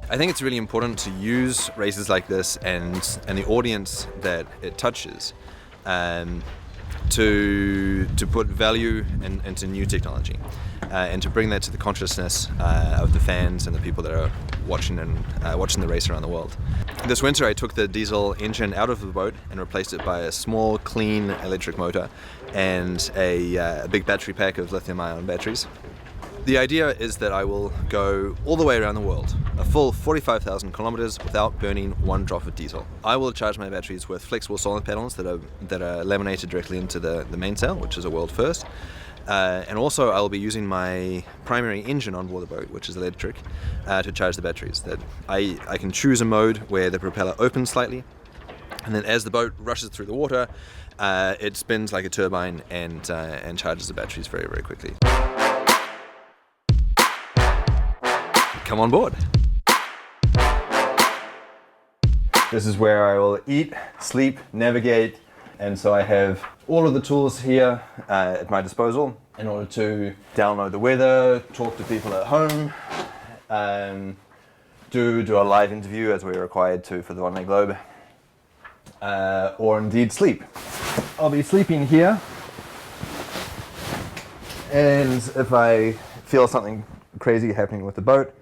I think it's really important to use races like this and the audience that it touches to put value into new technology and to bring that to the consciousness of the fans and the people that are watching the race around the world. This winter I took the diesel engine out of the boat and replaced it by a small, clean electric motor and a big battery pack of lithium-ion batteries. The idea is that I will go all the way around the world, a full 45,000 kilometers without burning one drop of diesel. I will charge my batteries with flexible solar panels that are laminated directly into the mainsail, which is a world first. And also I'll be using my primary engine on board the boat, which is electric, to charge the batteries. That I can choose a mode where the propeller opens slightly, and then as the boat rushes through the water, it spins like a turbine and charges the batteries very, very quickly. Come on board. This is where I will eat, sleep, navigate, and so I have all of the tools here at my disposal in order to download the weather, talk to people at home, do a live interview as we're required to for the Vendée Globe, or indeed sleep. I'll be sleeping here, and if I feel something crazy happening with the boat,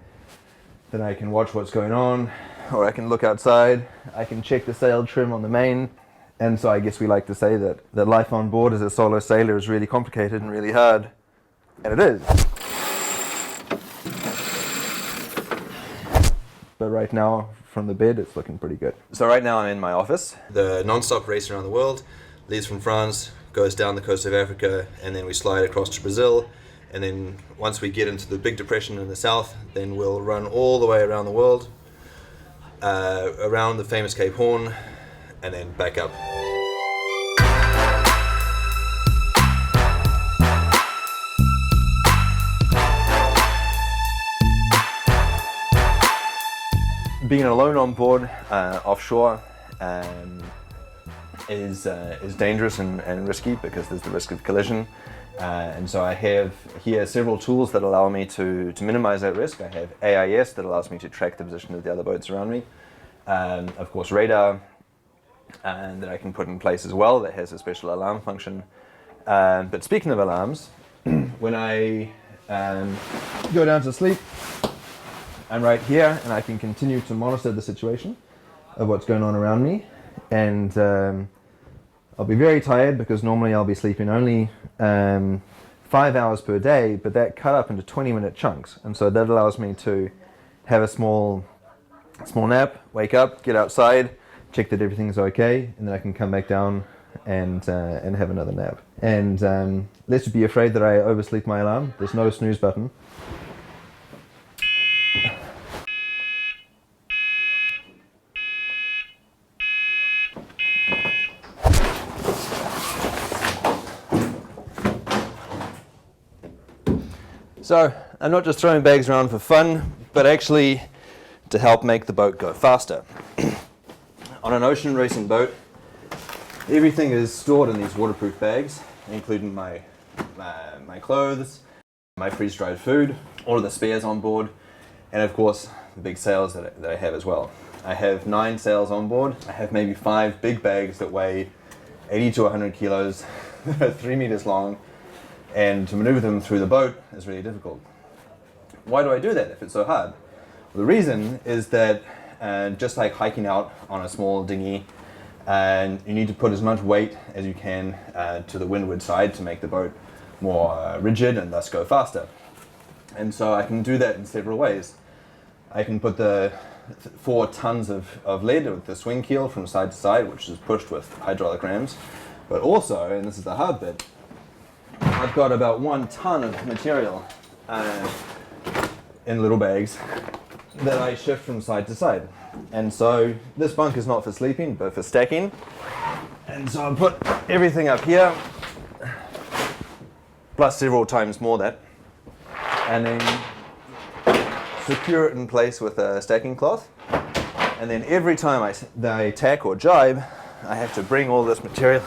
then I can watch what's going on, or I can look outside, I can check the sail trim on the main. And so I guess we like to say that life on board as a solo sailor is really complicated and really hard. And it is. But right now, from the bed, it's looking pretty good. So right now I'm in my office. The non-stop race around the world leaves from France, goes down the coast of Africa, and then we slide across to Brazil. And then once we get into the big depression in the south, then we'll run all the way around the world, around the famous Cape Horn, and then back up. Being alone on board offshore is dangerous and risky because there's the risk of collision. And so I have here several tools that allow me to minimize that risk. I have AIS that allows me to track the position of the other boats around me. Of course, radar that I can put in place as well that has a special alarm function. But speaking of alarms, when I go down to sleep, I'm right here and I can continue to monitor the situation of what's going on around me. And I'll be very tired because normally I'll be sleeping only 5 hours per day, but that cut up into 20-minute chunks. And so that allows me to have a small nap, wake up, get outside, check that everything's okay, and then I can come back down and have another nap. And let's be afraid that I oversleep my alarm. There's no snooze button. So I'm not just throwing bags around for fun, but actually to help make the boat go faster. On an ocean racing boat, everything is stored in these waterproof bags, including my clothes, my freeze-dried food, all of the spares on board, and of course the big sails that I have as well. I have 9 sails on board. I have maybe 5 big bags that weigh 80 to 100 kilos, 3 meters long, and to maneuver them through the boat is really difficult. Why do I do that if it's so hard? Well, the reason is that just like hiking out on a small dinghy, you need to put as much weight as you can to the windward side to make the boat more rigid and thus go faster. And so I can do that in several ways. I can put the 4 tons of lead with the swing keel from side to side, which is pushed with hydraulic rams. But also, and this is the hard bit, I've got about 1 ton of material in little bags that I shift from side to side. And so this bunk is not for sleeping, but for stacking. And so I'll put everything up here, plus several times more that, and then secure it in place with a stacking cloth. And then every time I tack or jibe, I have to bring all this material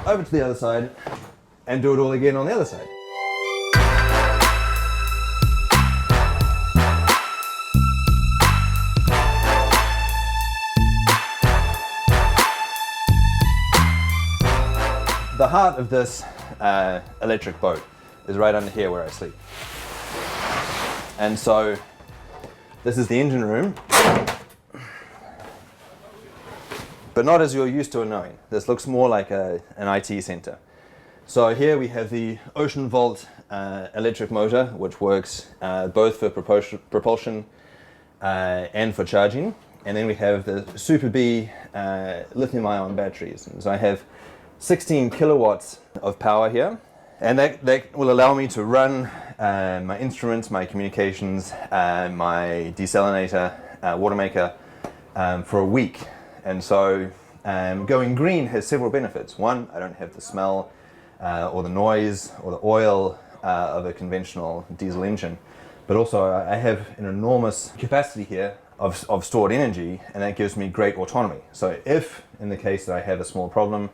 over to the other side and do it all again on the other side. the heart of this electric boat is right under here where I sleep. And so this is the engine room, but not as you're used to knowing. This looks more like an IT center. So here we have the Oceanvolt electric motor, which works both for propulsion and for charging. And then we have the Super B lithium-ion batteries. And so I have 16 kilowatts of power here, and that will allow me to run my instruments, my communications, my desalinator, water maker for a week. And so going green has several benefits. One, I don't have the smell or the noise or the oil of a conventional diesel engine, but also I have an enormous capacity here of stored energy, and that gives me great autonomy. So if, in the case that I have a small problem,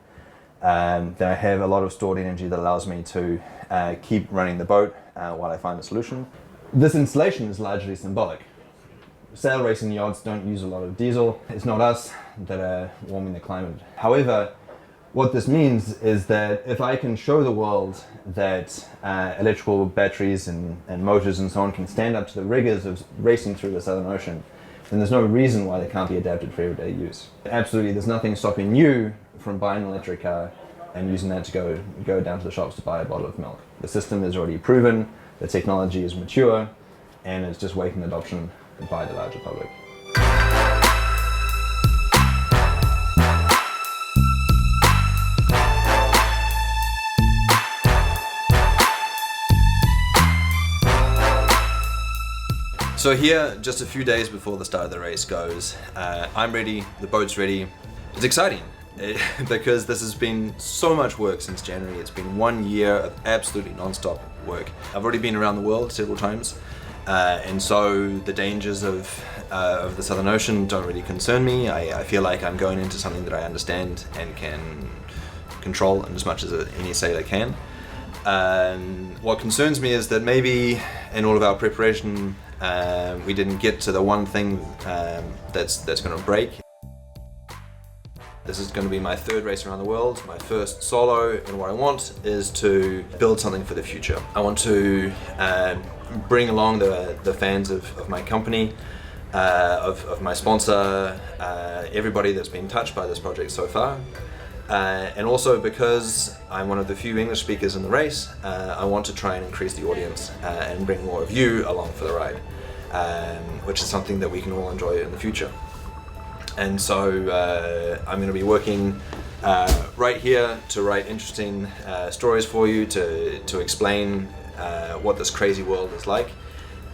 then I have a lot of stored energy that allows me to keep running the boat while I find a solution. This installation is largely symbolic. Sail racing yachts don't use a lot of diesel. It's not us that are warming the climate. However, what this means is that if I can show the world that electrical batteries and motors and so on can stand up to the rigors of racing through the Southern Ocean, then there's no reason why they can't be adapted for everyday use. Absolutely, there's nothing stopping you from buying an electric car and using that to go down to the shops to buy a bottle of milk. The system is already proven, the technology is mature, and it's just waiting adoption by the larger public. So here, just a few days before the start of the race goes, I'm ready, the boat's ready. It's exciting because this has been so much work since January. It's been 1 year of absolutely non-stop work. I've already been around the world several times, and so the dangers of the Southern Ocean don't really concern me. I feel like I'm going into something that I understand and can control in as much as any sailor can. What concerns me is that maybe in all of our preparation we didn't get to the one thing that's going to break. This is going to be my third race around the world, my first solo, and what I want is to build something for the future. I want to bring along the fans of my company, of my sponsor, everybody that's been touched by this project so far. And also because I'm one of the few English speakers in the race, I want to try and increase the audience and bring more of you along for the ride, which is something that we can all enjoy in the future. And so I'm going to be working right here to write interesting stories for you, to explain what this crazy world is like.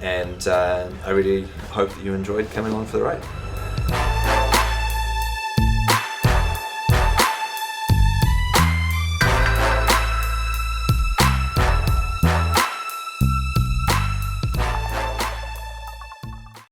And I really hope that you enjoyed coming along for the ride.